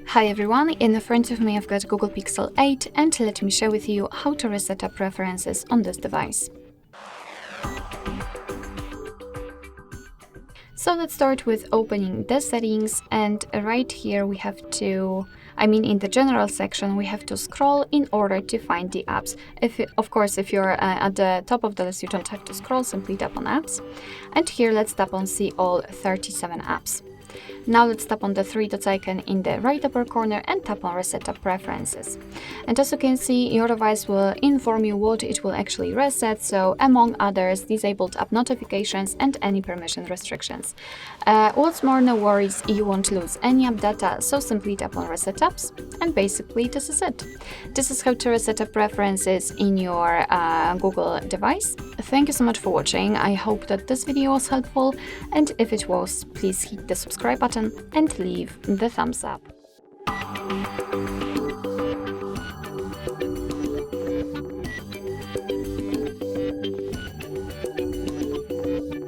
Hi everyone, in front of me I've got Google Pixel 8 and let me share with you how to reset up preferences on this device. So let's start with opening the settings, and right here we have to, in the general section, we have to scroll in order to find the apps. Of course, if you're at the top of the list, you don't have to scroll, simply tap on apps. And here let's tap on see all 37 apps. Now let's tap on the three dots icon in the right upper corner and tap on Reset Up Preferences. And as you can see, your device will inform you what it will actually reset, so among others, disabled app notifications and any permission restrictions. What's more, no worries, you won't lose any app data, so simply tap on Reset Apps, and basically this is it. This is how to reset up preferences in your Google device. Thank you so much for watching. I hope that this video was helpful, and if it was, please hit the subscribe button and leave the thumbs up.